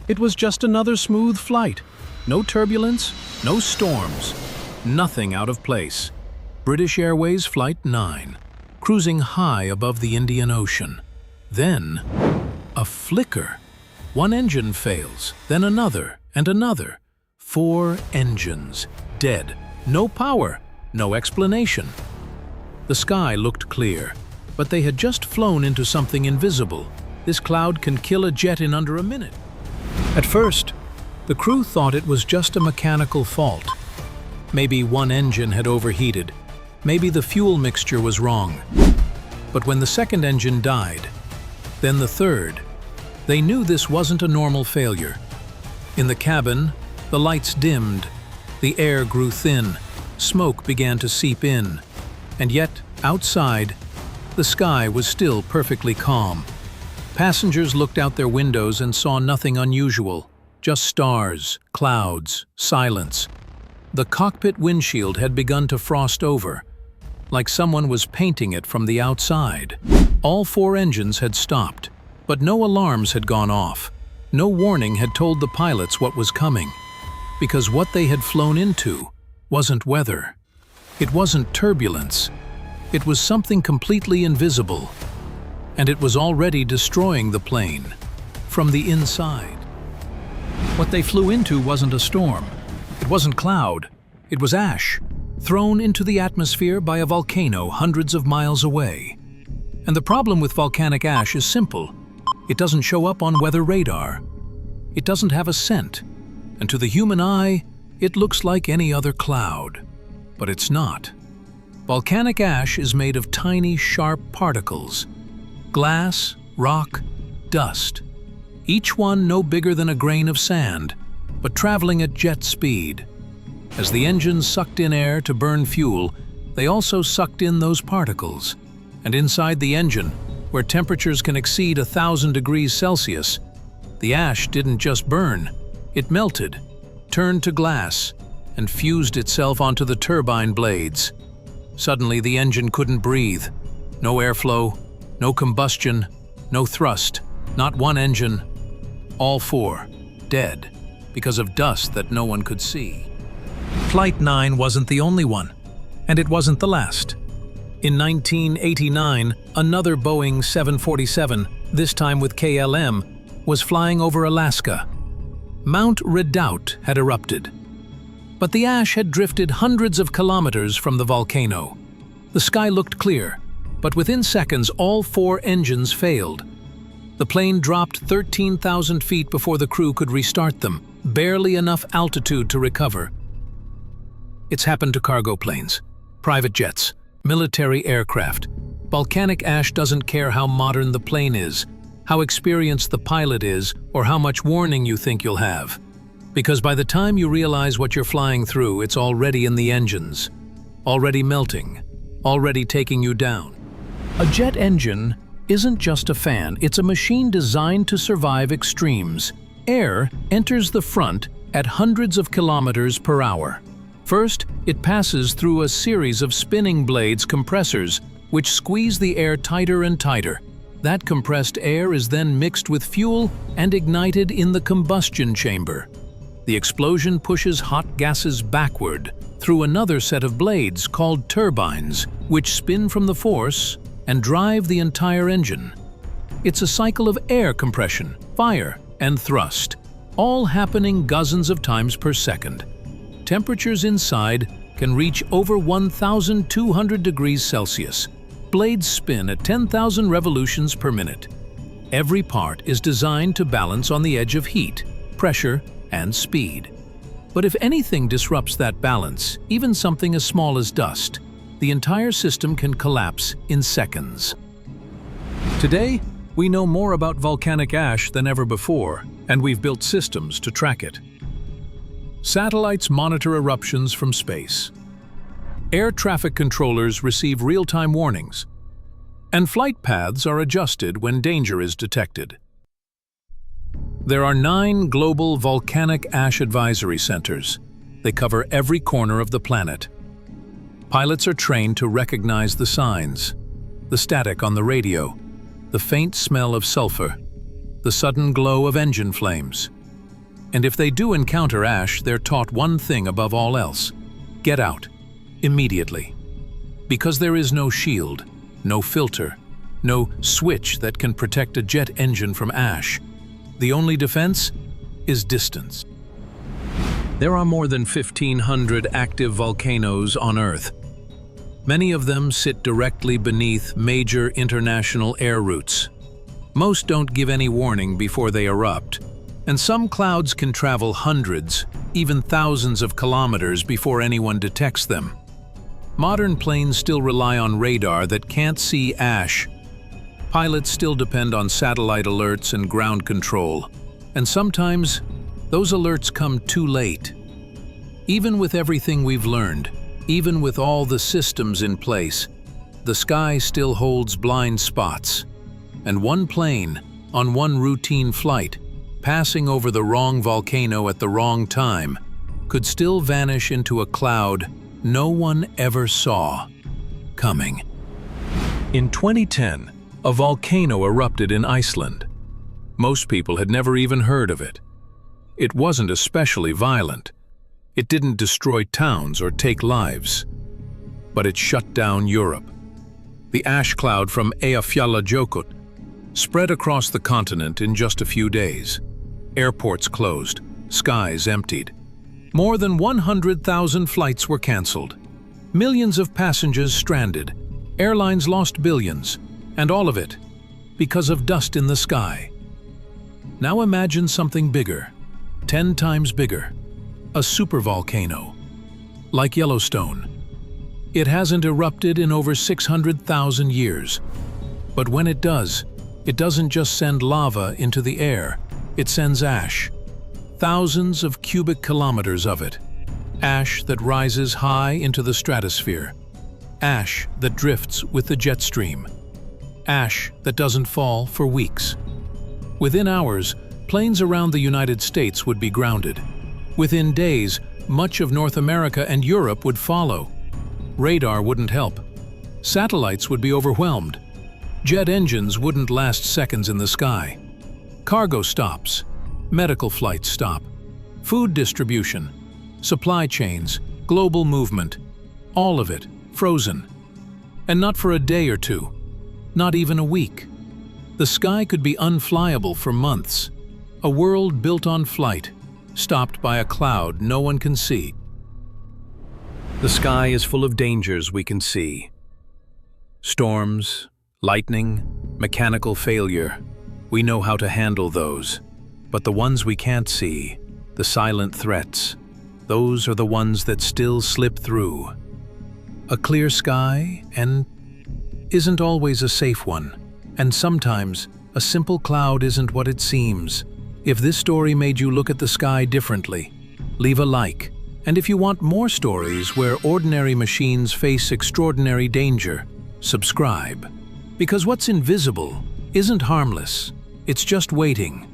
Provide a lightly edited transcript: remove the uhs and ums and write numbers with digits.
It was just another smooth flight. No turbulence, no storms, nothing out of place. British Airways Flight 9, cruising high above the Indian Ocean. Then, a flicker. One engine fails, then another and another. 4 engines, dead. No power, no explanation. The sky looked clear, but they had just flown into something invisible. This cloud can kill a jet in under a minute. At first, the crew thought it was just a mechanical fault. Maybe one engine had overheated. Maybe the fuel mixture was wrong. But when the second engine died, then the third, they knew this wasn't a normal failure. In the cabin, the lights dimmed, the air grew thin, smoke began to seep in, and yet, outside, the sky was still perfectly calm. Passengers looked out their windows and saw nothing unusual, just stars, clouds, silence. The cockpit windshield had begun to frost over, like someone was painting it from the outside. All 4 engines had stopped, but no alarms had gone off. No warning had told the pilots what was coming, because what they had flown into wasn't weather. It wasn't turbulence. It was something completely invisible, and it was already destroying the plane from the inside. What they flew into wasn't a storm. It wasn't cloud. It was ash, thrown into the atmosphere by a volcano hundreds of miles away. And the problem with volcanic ash is simple. It doesn't show up on weather radar. It doesn't have a scent. And to the human eye, it looks like any other cloud. But it's not. Volcanic ash is made of tiny, sharp particles. Glass, rock, dust. Each one no bigger than a grain of sand, but traveling at jet speed. As the engines sucked in air to burn fuel, they also sucked in those particles. And inside the engine, where temperatures can exceed 1,000 degrees Celsius, the ash didn't just burn, it melted, turned to glass, and fused itself onto the turbine blades. Suddenly the engine couldn't breathe. No airflow, no combustion, no thrust, not one engine. All 4, dead, because of dust that no one could see. Flight 9 wasn't the only one, and it wasn't the last. In 1989, another Boeing 747, this time with KLM, was flying over Alaska. Mount Redoubt had erupted. But the ash had drifted hundreds of kilometers from the volcano. The sky looked clear, but within seconds all 4 engines failed. The plane dropped 13,000 feet before the crew could restart them, barely enough altitude to recover. It's happened to cargo planes, private jets, military aircraft. Volcanic ash doesn't care how modern the plane is, how experienced the pilot is, or how much warning you think you'll have. Because by the time you realize what you're flying through, it's already in the engines, already melting, already taking you down. A jet engine isn't just a fan, it's a machine designed to survive extremes. Air enters the front at hundreds of kilometers per hour. First, it passes through a series of spinning blades, compressors, which squeeze the air tighter and tighter. That compressed air is then mixed with fuel and ignited in the combustion chamber. The explosion pushes hot gases backward through another set of blades called turbines, which spin from the force and drive the entire engine. It's a cycle of air compression, fire, and thrust, all happening dozens of times per second. Temperatures inside can reach over 1,200 degrees Celsius. Blades spin at 10,000 revolutions per minute. Every part is designed to balance on the edge of heat, pressure, and speed. But if anything disrupts that balance, even something as small as dust, the entire system can collapse in seconds. Today, we know more about volcanic ash than ever before, and we've built systems to track it. Satellites monitor eruptions from space. Air traffic controllers receive real-time warnings, and flight paths are adjusted when danger is detected. There are 9 global volcanic ash advisory centers. They cover every corner of the planet. Pilots are trained to recognize the signs, the static on the radio, the faint smell of sulfur, the sudden glow of engine flames. And if they do encounter ash, they're taught one thing above all else: get out, immediately. Because there is no shield, no filter, no switch that can protect a jet engine from ash. The only defense is distance. There are more than 1,500 active volcanoes on Earth. Many of them sit directly beneath major international air routes. Most don't give any warning before they erupt, and some clouds can travel hundreds, even thousands of kilometers before anyone detects them. Modern planes still rely on radar that can't see ash. Pilots still depend on satellite alerts and ground control, and sometimes those alerts come too late. Even with everything we've learned, even with all the systems in place, the sky still holds blind spots. And one plane, on one routine flight, passing over the wrong volcano at the wrong time, could still vanish into a cloud no one ever saw coming. In 2010, a volcano erupted in Iceland. Most people had never even heard of it. It wasn't especially violent. It didn't destroy towns or take lives. But it shut down Europe. The ash cloud from Eyjafjallajökull spread across the continent in just a few days. Airports closed, skies emptied. More than 100,000 flights were cancelled. Millions of passengers stranded. Airlines lost billions, and all of it because of dust in the sky. Now imagine something bigger, 10 times bigger, a supervolcano, like Yellowstone. It hasn't erupted in over 600,000 years, but when it does, it doesn't just send lava into the air, it sends ash. Thousands of cubic kilometers of it. Ash that rises high into the stratosphere. Ash that drifts with the jet stream. Ash that doesn't fall for weeks. Within hours, planes around the United States would be grounded. Within days, much of North America and Europe would follow. Radar wouldn't help. Satellites would be overwhelmed. Jet engines wouldn't last seconds in the sky. Cargo stops. Medical flights stop. Food distribution. Supply chains. Global movement. All of it frozen. And not for a day or two. Not even a week. The sky could be unflyable for months. A world built on flight, stopped by a cloud no one can see. The sky is full of dangers we can see. Storms, lightning, mechanical failure. We know how to handle those. But the ones we can't see, the silent threats, those are the ones that still slip through. A clear sky isn't always a safe one. And sometimes, a simple cloud isn't what it seems. If this story made you look at the sky differently, leave a like. And if you want more stories where ordinary machines face extraordinary danger, subscribe. Because what's invisible isn't harmless. It's just waiting.